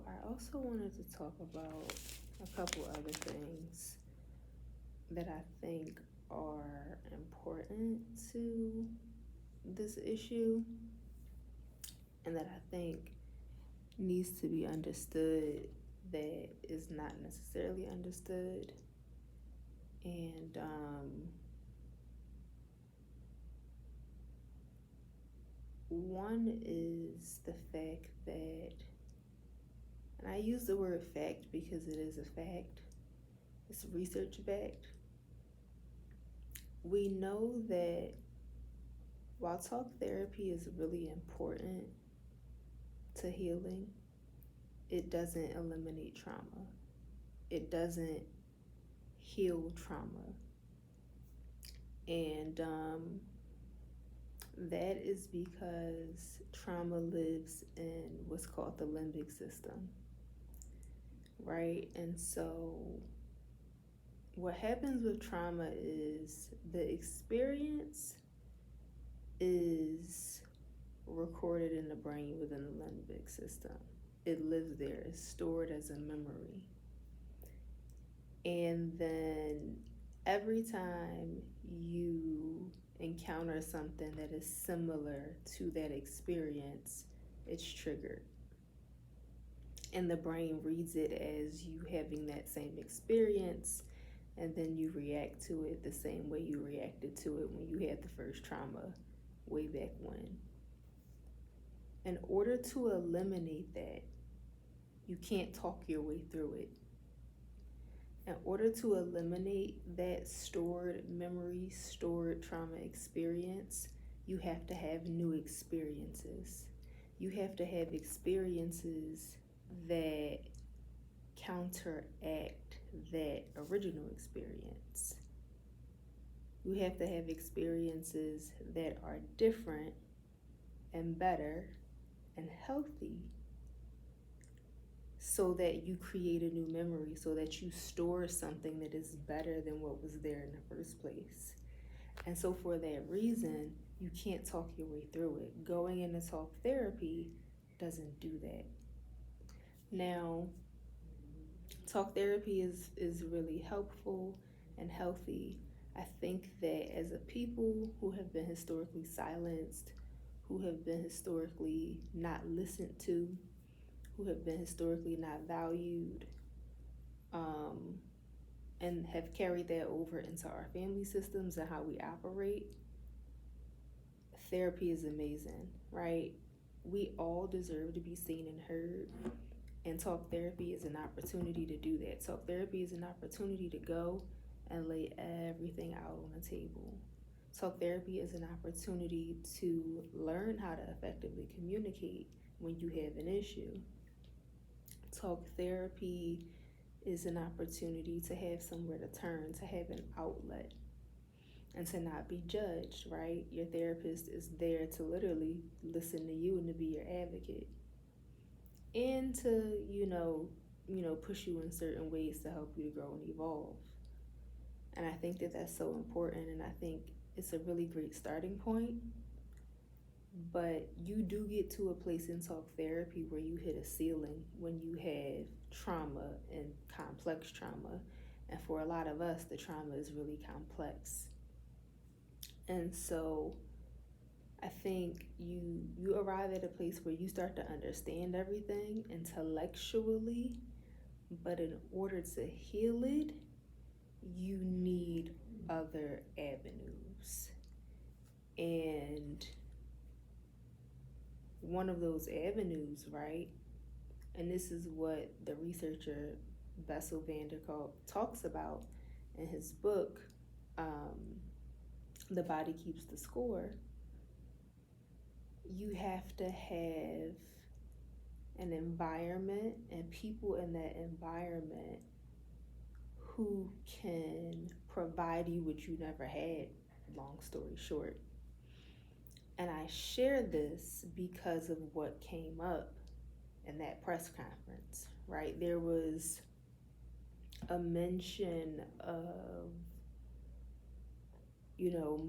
I also wanted to talk about a couple other things that I think are important to this issue and that I think needs to be understood that is not necessarily understood. And one is the fact that, and I use the word fact because it is a fact, it's research backed. We know that while talk therapy is really important to healing, it doesn't eliminate trauma. It doesn't heal trauma. And that is because trauma lives in what's called the limbic system, right? And so what happens with trauma is the experience is recorded in the brain within the limbic system. It lives there, it's stored as a memory. And then every time you encounter something that is similar to that experience, it's triggered. And the brain reads it as you having that same experience, and then you react to it the same way you reacted to it when you had the first trauma way back when. In order to eliminate that, you can't talk your way through it. In order to eliminate that stored memory, stored trauma experience, you have to have new experiences. You have to have experiences that counteract that original experience. You have to have experiences that are different and better and healthy, so that you create a new memory, so that you store something that is better than what was there in the first place. And so for that reason, you can't talk your way through it. Going into talk therapy doesn't do that. Now, talk therapy is really helpful and healthy. I think that as a people who have been historically silenced, who have been historically not listened to, who have been historically not valued, and have carried that over into our family systems and how we operate, therapy is amazing, right? We all deserve to be seen and heard, and talk therapy is an opportunity to do that. Talk therapy is an opportunity to go and lay everything out on the table. Talk therapy is an opportunity to learn how to effectively communicate when you have an issue. Talk therapy is an opportunity to have somewhere to turn, to have an outlet, and to not be judged, right? Your therapist is there to literally listen to you and to be your advocate, and to, push you in certain ways to help you to grow and evolve. And I think that that's so important, and I think it's a really great starting point. But you do get to a place in talk therapy where you hit a ceiling when you have trauma and complex trauma. And for a lot of us, the trauma is really complex. And so I think you arrive at a place where you start to understand everything intellectually, but in order to heal it, you need other avenues. And one of those avenues, right? And this is what the researcher Bessel van der Kolk talks about in his book, The Body Keeps the Score. You have to have an environment and people in that environment who can provide you what you never had, long story short. And I share this because of what came up in that press conference, right? There was a mention of,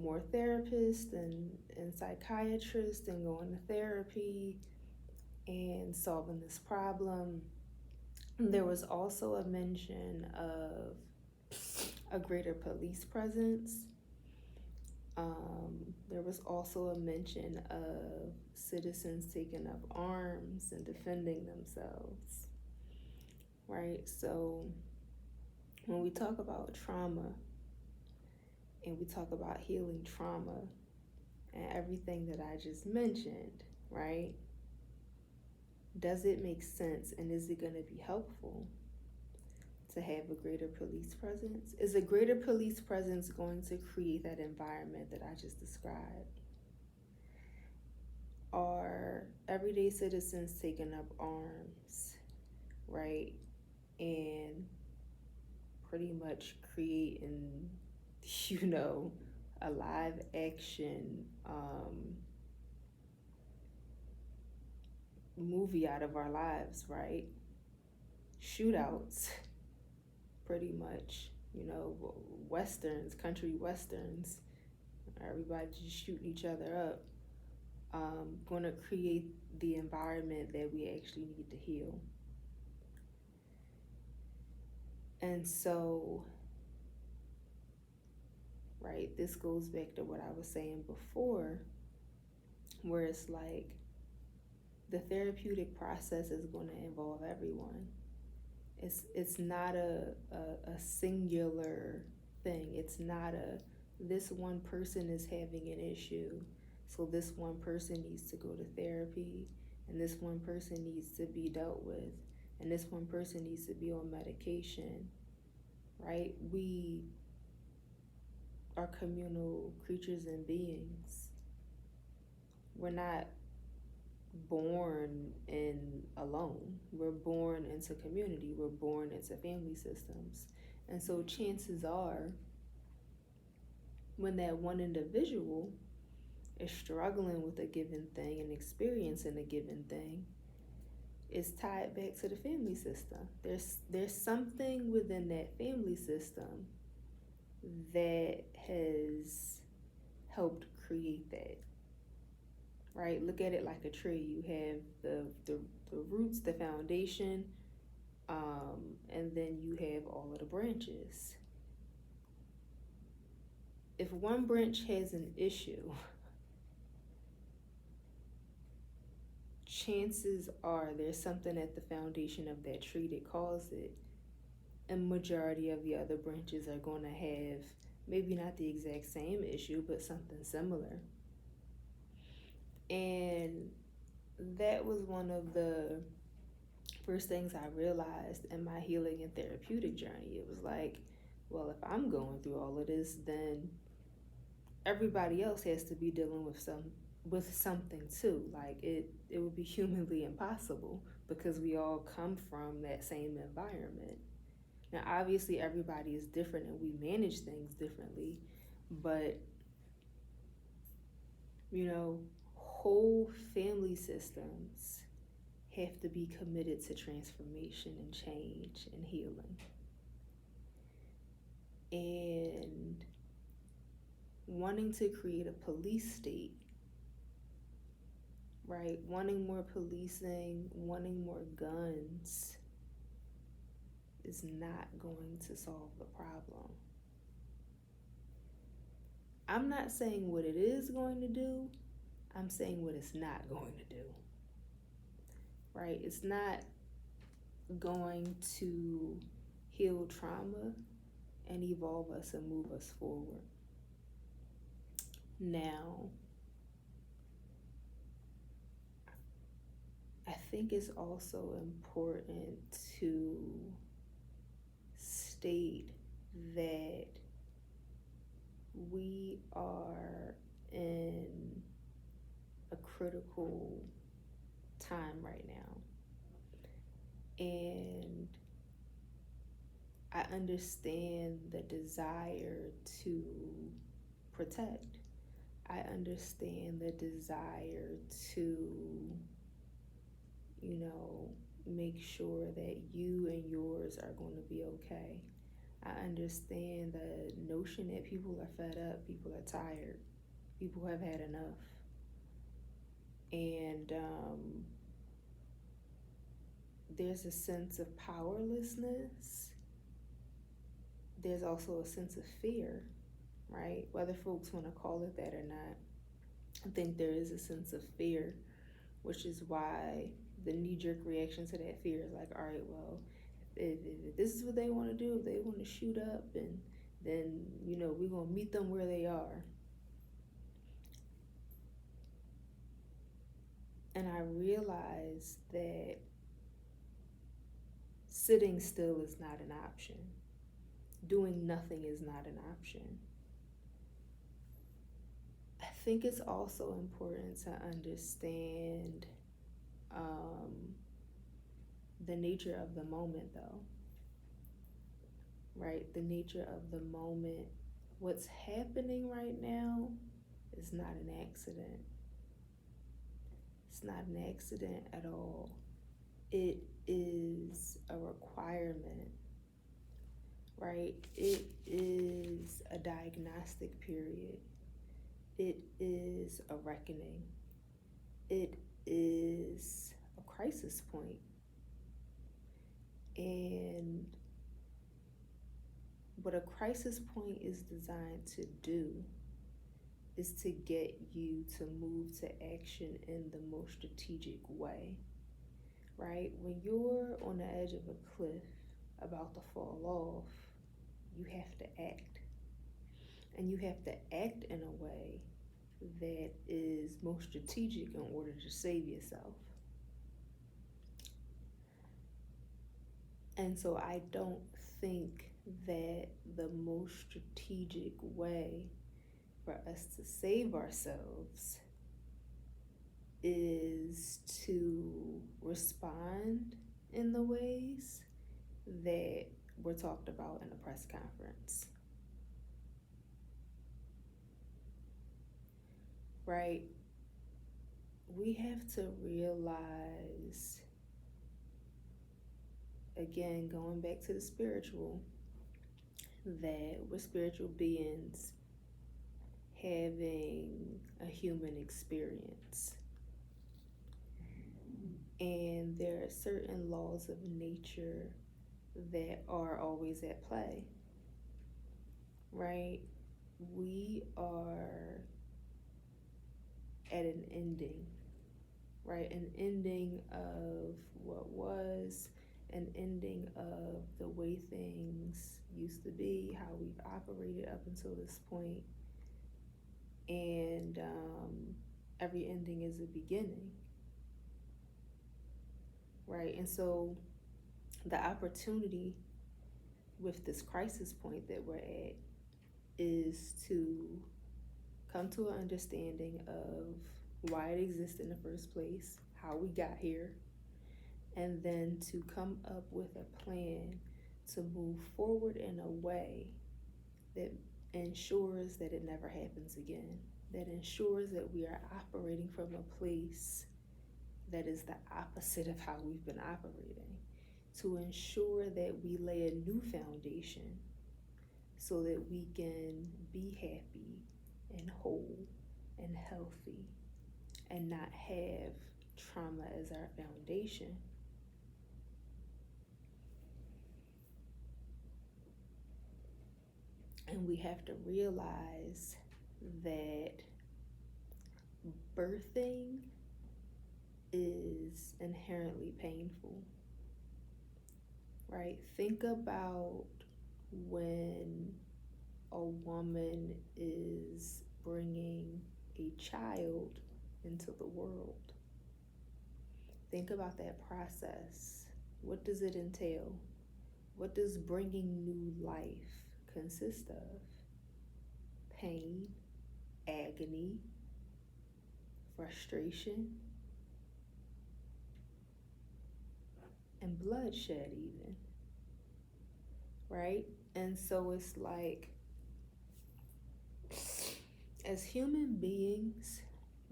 more therapists and psychiatrists and going to therapy and solving this problem. There was also a mention of a greater police presence. There was also a mention of citizens taking up arms and defending themselves, right? So when we talk about trauma and we talk about healing trauma and everything that I just mentioned, right? Does it make sense and is it going to be helpful to have a greater police presence? Is a greater police presence going to create that environment that I just described? Are everyday citizens taking up arms, right? And pretty much creating, you know, a live action movie out of our lives, right? Shootouts, pretty much, you know, westerns, country westerns, everybody just shooting each other up, going to create the environment that we actually need to heal. And so, right, this goes back to what I was saying before, where it's like the therapeutic process is going to involve everyone. It's not a singular thing. It's not a this one person is having an issue, so this one person needs to go to therapy, and this one person needs to be dealt with, and this one person needs to be on medication, right? We are communal creatures and beings. We're not born in alone. We're born into community. We're born into family systems. And so chances are when that one individual is struggling with a given thing and experiencing a given thing, it's tied back to the family system. There's something within that family system that has helped create that. Right? Look at it like a tree. You have the roots, the foundation, and then you have all of the branches. If one branch has an issue, chances are there's something at the foundation of that tree that caused it. And majority of the other branches are going to have maybe not the exact same issue, but something similar. And that was one of the first things I realized in my healing and therapeutic journey. It was like, well, if I'm going through all of this, then everybody else has to be dealing with something too. Like it would be humanly impossible because we all come from that same environment. Now, obviously, everybody is different and we manage things differently, but you know, whole family systems have to be committed to transformation and change and healing. And wanting to create a police state, right? Wanting more policing, wanting more guns is not going to solve the problem. I'm not saying what it is going to do, I'm saying what it's not going to do. Right? It's not going to heal trauma and evolve us and move us forward. Now, I think it's also important to state that we are in a critical time right now. And I understand the desire to protect. I understand the desire to, you know, make sure that you and yours are going to be okay. I understand the notion that people are fed up, people are tired, people have had enough. And there's a sense of powerlessness. There's also a sense of fear, right? Whether folks want to call it that or not, I think there is a sense of fear, which is why the knee-jerk reaction to that fear is like, all right, well, if this is what they want to do, if they want to shoot up, and then we're gonna meet them where they are. And I realized that sitting still is not an option. Doing nothing is not an option. I think it's also important to understand the nature of the moment, though, right? The nature of the moment. What's happening right now is not an accident. It's not an accident at all. It is a requirement, right? It is a diagnostic period. It is a reckoning. It is a crisis point. And what a crisis point is designed to do is to get you to move to action in the most strategic way, right? When you're on the edge of a cliff about to fall off, you have to act. And you have to act in a way that is most strategic in order to save yourself. And so I don't think that the most strategic way for us to save ourselves is to respond in the ways that were talked about in the press conference. Right? We have to realize, again, going back to the spiritual, that we're spiritual beings having a human experience. And there are certain laws of nature that are always at play, right? We are at an ending, right? An ending of what was, an ending of the way things used to be, how we've operated up until this point. And every ending is a beginning, right? And so the opportunity with this crisis point that we're at is to come to an understanding of why it exists in the first place, how we got here, and then to come up with a plan to move forward in a way that ensures that it never happens again, that ensures that we are operating from a place that is the opposite of how we've been operating, to ensure that we lay a new foundation so that we can be happy and whole and healthy and not have trauma as our foundation. And we have to realize that birthing is inherently painful, right? Think about when a woman is bringing a child into the world. Think about that process. What does it entail? What does bringing new life consist of? Pain, agony, frustration, and bloodshed even, right? And so it's like, as human beings,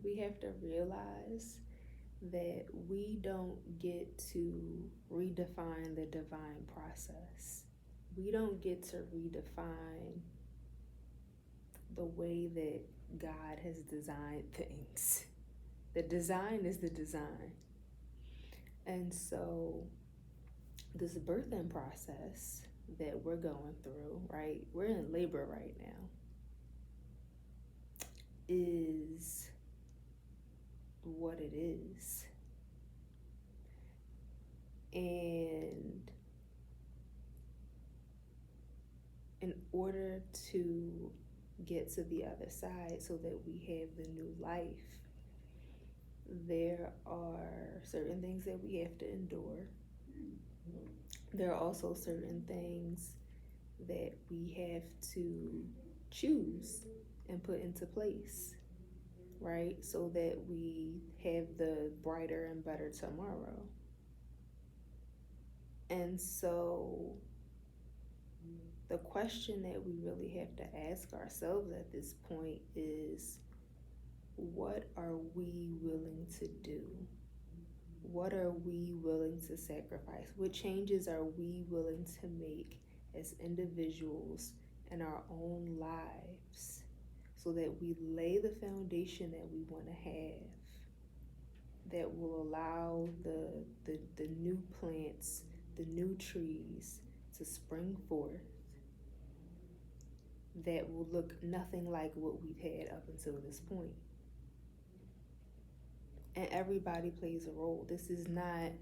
we have to realize that we don't get to redefine the divine process. We don't get to redefine the way that God has designed things. The design is the design. And so this birthing process that we're going through, right? We're in labor right now, is what it is. And in order to get to the other side so that we have the new life, there are certain things that we have to endure. There are also certain things that we have to choose and put into place, right? So that we have the brighter and better tomorrow. And so the question that we really have to ask ourselves at this point is, what are we willing to do? What are we willing to sacrifice? What changes are we willing to make as individuals in our own lives so that we lay the foundation that we want to have, that will allow the new plants, the new trees to spring forth, that will look nothing like what we've had up until this point. And everybody plays a role. This is not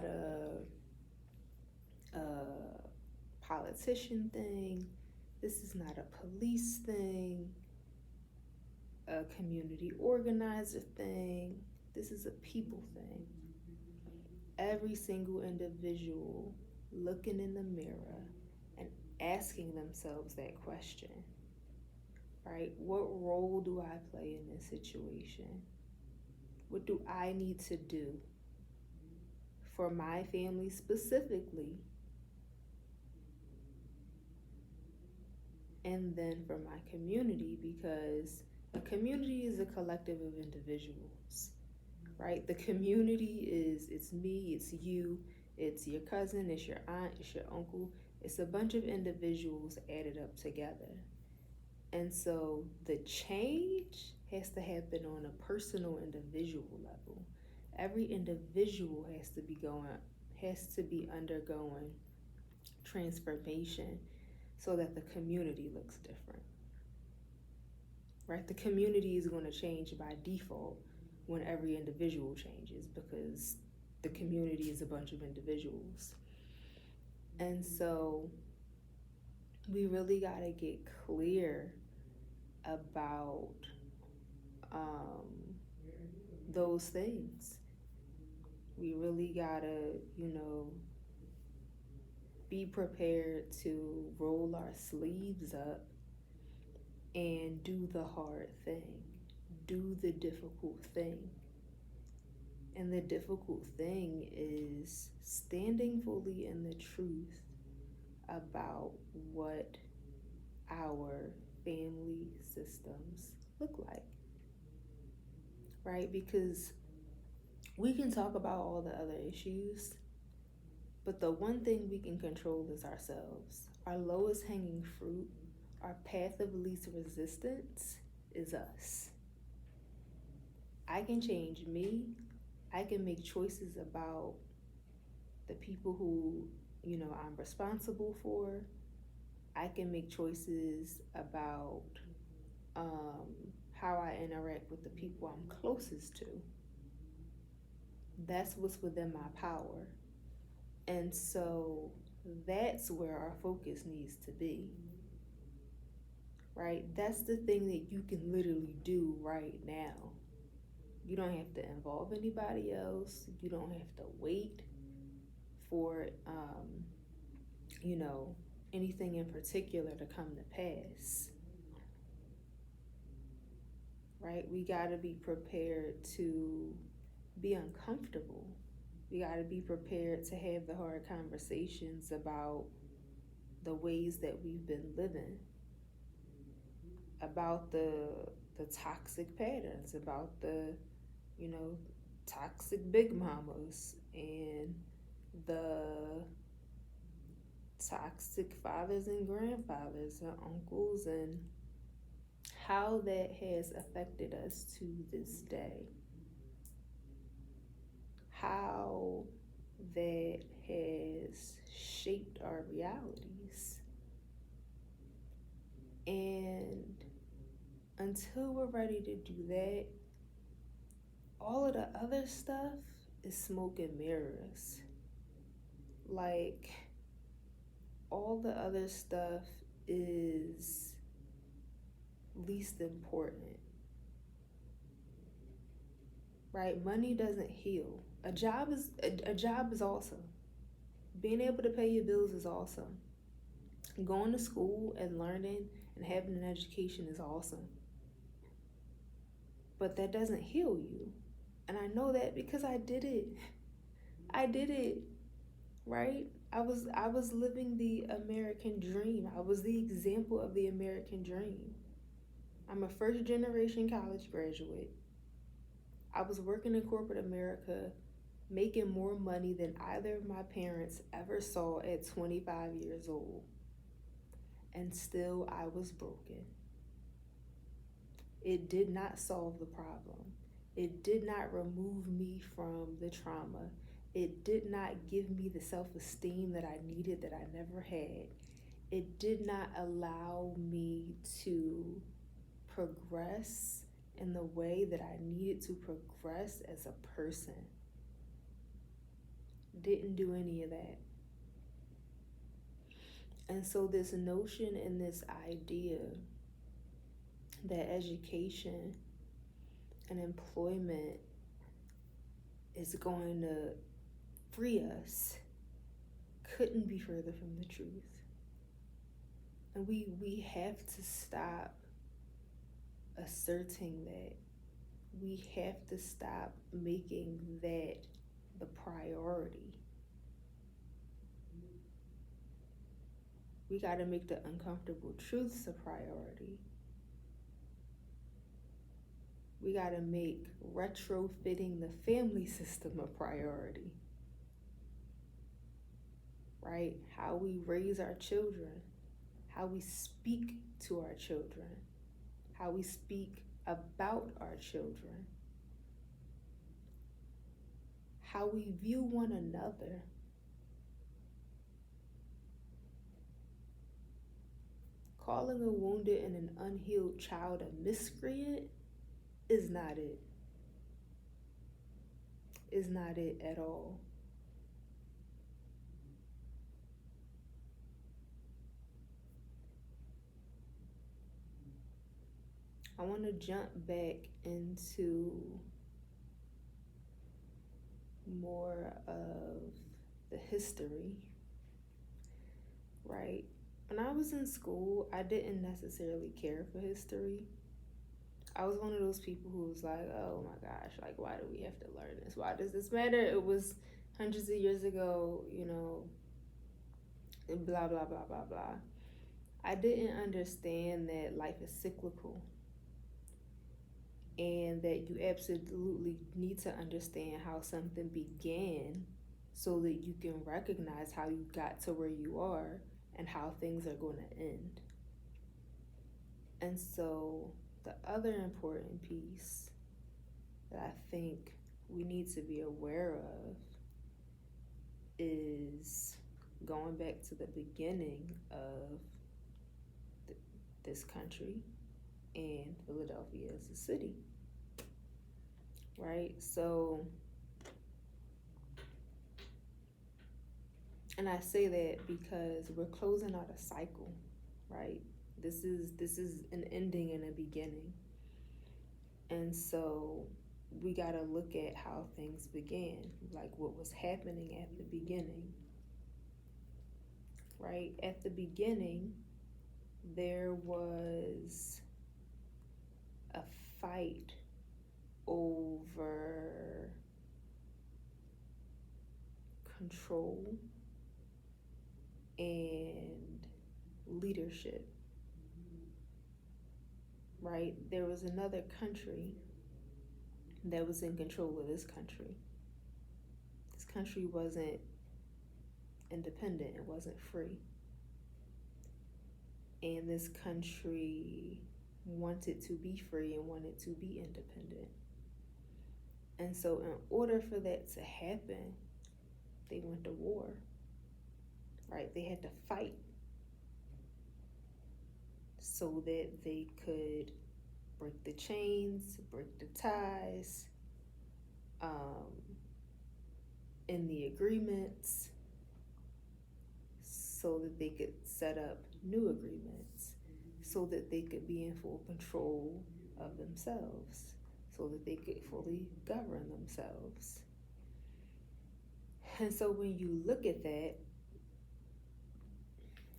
a politician thing. This is not a police thing, a community organizer thing. This is a people thing. Every single individual looking in the mirror and asking themselves that question, right? What role do I play in this situation? What do I need to do for my family specifically, and then for my community? Because a community is a collective of individuals, right? The community is, it's me, it's you, it's your cousin, it's your aunt, it's your uncle. It's a bunch of individuals added up together. And so the change has to happen on a personal, individual level. Every individual has to be undergoing transformation so that the community looks different. Right? The community is going to change by default when every individual changes, because the community is a bunch of individuals. And so we really got to get clear about those things. We really got to, be prepared to roll our sleeves up and do the hard thing, do the difficult thing. And the difficult thing is standing fully in the truth about what our family systems look like, right? Because we can talk about all the other issues, but the one thing we can control is ourselves. Our lowest hanging fruit, our path of least resistance is us. I can change me. I can make choices about the people who, I'm responsible for. I can make choices about how I interact with the people I'm closest to. That's what's within my power. And so that's where our focus needs to be, right? That's the thing that you can literally do right now. You don't have to involve anybody else. You don't have to wait for, anything in particular to come to pass, right? We got to be prepared to be uncomfortable. We got to be prepared to have the hard conversations about the ways that we've been living, about the toxic patterns, about the, toxic big mamas and the toxic fathers and grandfathers and uncles, and how that has affected us to this day. How that has shaped our realities. And until we're ready to do that, all of the other stuff is smoke and mirrors. Like, all the other stuff is least important, right? Money doesn't heal. A job is awesome. Being able to pay your bills is awesome. Going to school and learning and having an education is awesome. But that doesn't heal you. And I know that because I did it. I did it, right? I was living the American dream. I was the example of the American dream. I'm a first generation college graduate. I was working in corporate America, making more money than either of my parents ever saw at 25 years old. And still I was broken. It did not solve the problem. It did not remove me from the trauma. It did not give me the self-esteem that I needed that I never had. It did not allow me to progress in the way that I needed to progress as a person. Didn't do any of that. And so this notion and this idea that education and employment is going to free us couldn't be further from the truth. And we have to stop asserting that. We have to stop making that the priority. We got to make the uncomfortable truths a priority. We got to make retrofitting the family system a priority. Right? How we raise our children, how we speak to our children, how we speak about our children, how we view one another. Calling a wounded and an unhealed child a miscreant is not it. Is not it at all. I want to jump back into more of the history, right? When I was in school, I didn't necessarily care for history. I was one of those people who was like, oh my gosh, like, why do we have to learn this? Why does this matter? It was hundreds of years ago, blah, blah, blah, blah, blah. I didn't understand that life is cyclical and that you absolutely need to understand how something began so that you can recognize how you got to where you are and how things are going to end. And so the other important piece that I think we need to be aware of is going back to the beginning of this country and Philadelphia as a city, right? So, and I say that because we're closing out a cycle, right? This is an ending and a beginning. And so we got to look at how things began, like what was happening at the beginning, right? At the beginning, there was a fight over control and leadership, right? There was another country that was in control of this country. This country wasn't independent, it wasn't free. And this country wanted to be free and wanted to be independent. And so in order for that to happen, They went to war, right? They had to fight so that they could break the chains, break the ties, um, in the agreements, so that they could set up new agreements, so that they could be in full control of themselves, so that they could fully govern themselves. And so when you look at that,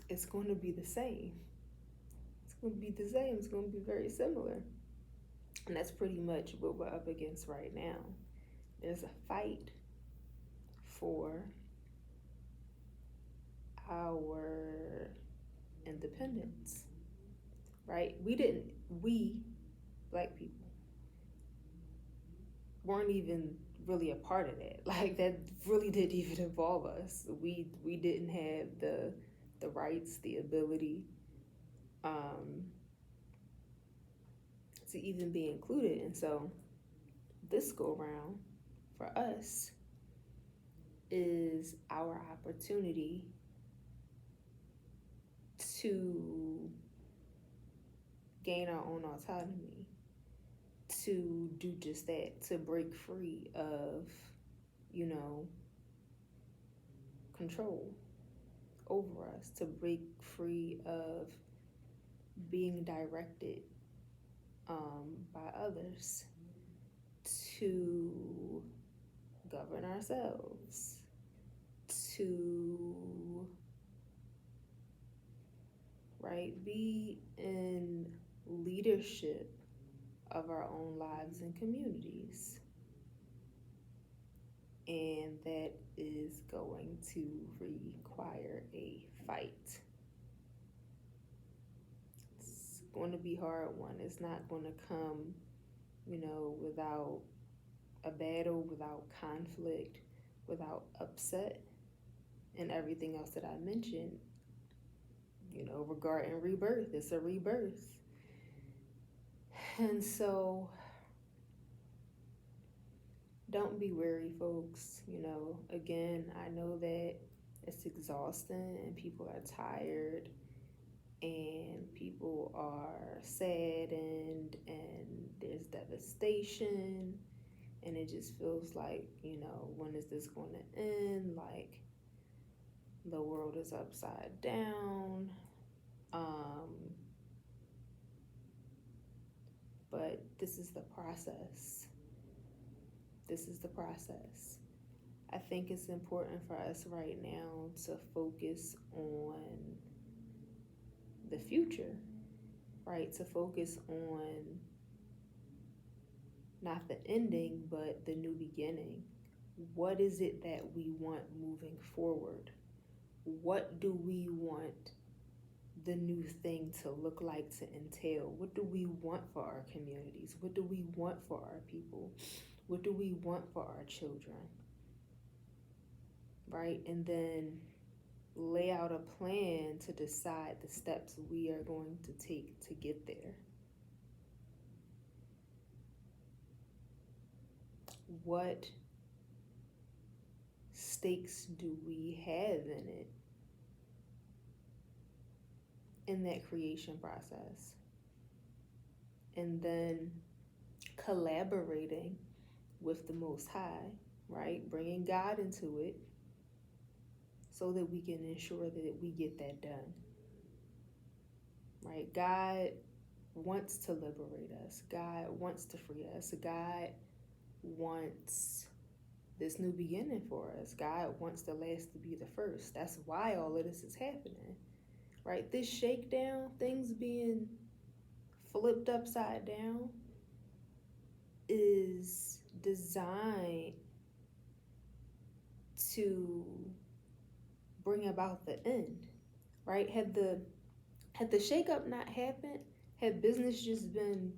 it's going to be the same. It's going to be the same. It's going to be very similar. And that's pretty much what we're up against right now. There's a fight for our independence, right? We, black people, weren't even really a part of that. Like, that really didn't even involve us. We didn't have the rights, the ability, um, to even be included. And so this go round for us is our opportunity to gain our own autonomy, to do just that, to break free of, you know, control over us, to break free of being directed, by others, to govern ourselves, to, right, be in leadership of our own lives and communities. And that is going to require a fight. It's going to be a hard one. It's not going to come, without a battle, without conflict, without upset, and everything else that I mentioned, regarding rebirth. It's a rebirth. And so don't be weary, folks. Again, I know that it's exhausting and people are tired and people are saddened and there's devastation and it just feels like, when is this going to end? Like the world is upside down. But this is the process. This is the process. I think it's important for us right now to focus on the future, right? To focus on not the ending, but the new beginning. What is it that we want moving forward? What do we want the new thing to look like, to entail? What do we want for our communities? What do we want for our people? What do we want for our children? Right? And then lay out a plan to decide the steps we are going to take to get there. What stakes do we have in it, in that creation process? And then collaborating with the Most High, right? Bringing God into it so that we can ensure that we get that done, right? God wants to liberate us. God wants to free us. God wants this new beginning for us. God wants the last to be the first. That's why all of this is happening, right? This shakedown, things being flipped upside down, is designed to bring about the end, right? Had the shakeup not happened, had business just been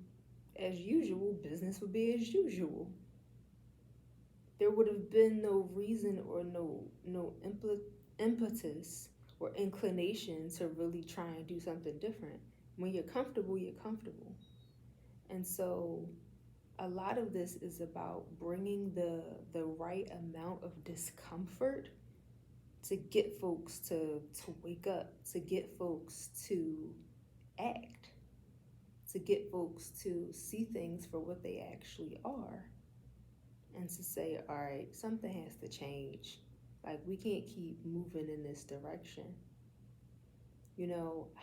as usual, business would be as usual. There would have been no reason or no impetus or inclination to really try and do something different. When you're comfortable, you're comfortable. And so a lot of this is about bringing the right amount of discomfort to get folks to wake up, to get folks to act, to get folks to see things for what they actually are, and to say, all right, something has to change. Like, we can't keep moving in this direction. You know,